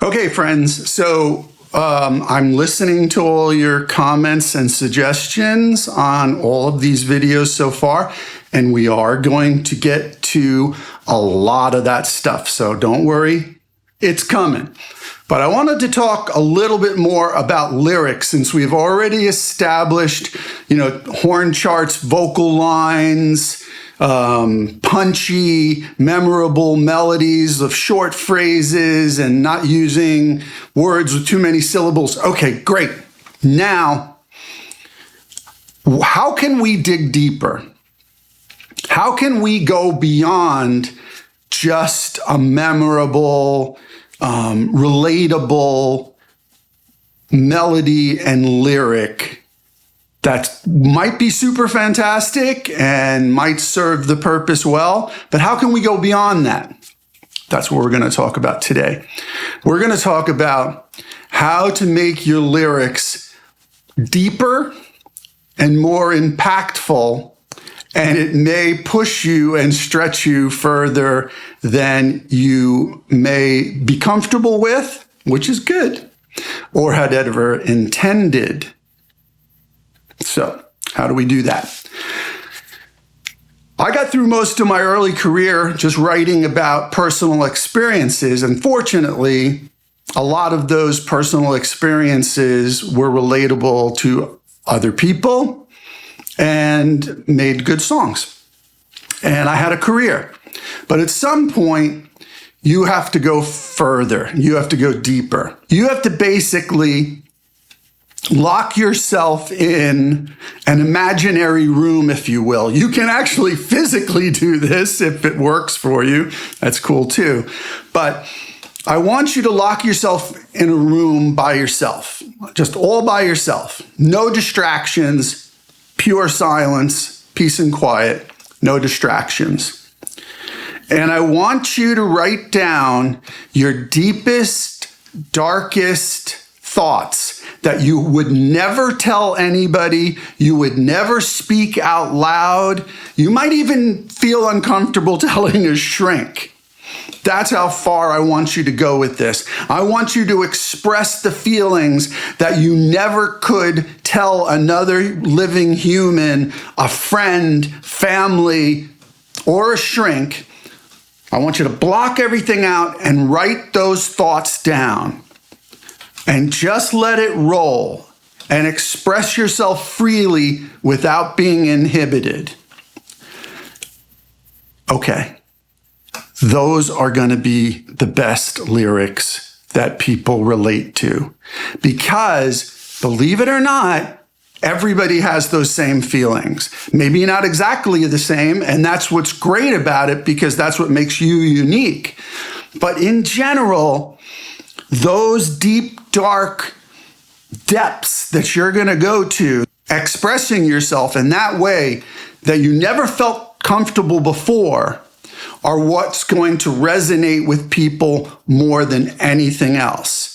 Okay, friends, so I'm listening to all your comments and suggestions on all of these videos so far, and we are going to get to a lot of that stuff. So don't worry, it's coming. But I wanted to talk a little bit more about lyrics since we've already established, horn charts, vocal lines, punchy, memorable melodies of short phrases and not using words with too many syllables. Okay, great. Now, how can we dig deeper? How can we go beyond just a memorable, relatable melody and lyric that might be super fantastic and might serve the purpose well, but how can we go beyond that? That's what we're going to talk about today. We're going to talk about how to make your lyrics deeper and more impactful, and it may push you and stretch you further than you may be comfortable with, which is good, or had ever intended. So, how do we do that? I got through most of my early career just writing about personal experiences, and fortunately, a lot of those personal experiences were relatable to other people and made good songs. And I had a career. But at some point, you have to go further. You have to go deeper. You have to basically lock yourself in an imaginary room, if you will. You can actually physically do this if it works for you. That's cool too. But I want you to lock yourself in a room by yourself, just all by yourself. No distractions, pure silence, peace and quiet, no distractions. And I want you to write down your deepest, darkest thoughts that you would never tell anybody, you would never speak out loud. You might even feel uncomfortable telling a shrink. That's how far I want you to go with this. I want you to express the feelings that you never could tell another living human, a friend, family, or a shrink. I want you to block everything out and write those thoughts down. And just let it roll and express yourself freely without being inhibited. Okay. Those are going to be the best lyrics that people relate to. Because, believe it or not, everybody has those same feelings. Maybe not exactly the same, and that's what's great about it because that's what makes you unique. But in general, those deep, dark depths that you're going to go to, expressing yourself in that way that you never felt comfortable before, are what's going to resonate with people more than anything else.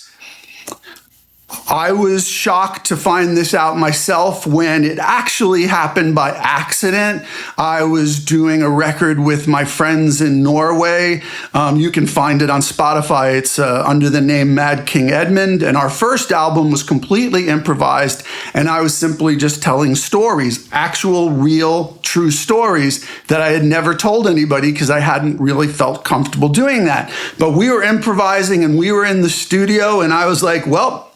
I was shocked to find this out myself when it actually happened by accident. I was doing a record with my friends in Norway. You can find it on Spotify. It's under the name Mad King Edmund. And our first album was completely improvised. And I was simply just telling stories, actual, real, true stories that I had never told anybody because I hadn't really felt comfortable doing that. But we were improvising and we were in the studio and I was like, well,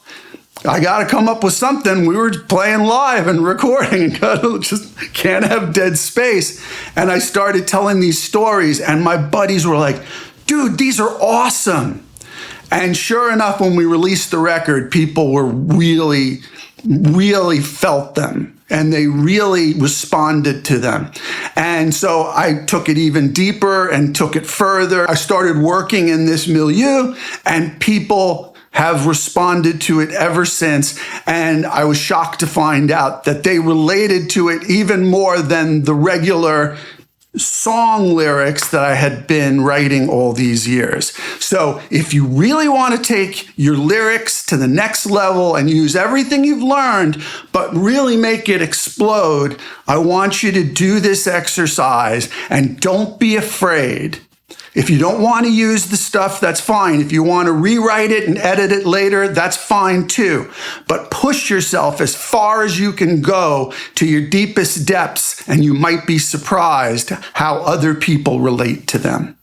I got to come up with something. We were playing live and recording and just can't have dead space. And I started telling these stories and my buddies were like, dude, these are awesome. And sure enough, when we released the record, people were really felt them and they really responded to them. And so I took it even deeper and took it further. I started working in this milieu and people have responded to it ever since. And I was shocked to find out that they related to it even more than the regular song lyrics that I had been writing all these years. So if you really want to take your lyrics to the next level and use everything you've learned, but really make it explode, I want you to do this exercise and don't be afraid. If you don't want to use the stuff, that's fine. If you want to rewrite it and edit it later, that's fine too. But push yourself as far as you can go to your deepest depths, and you might be surprised how other people relate to them.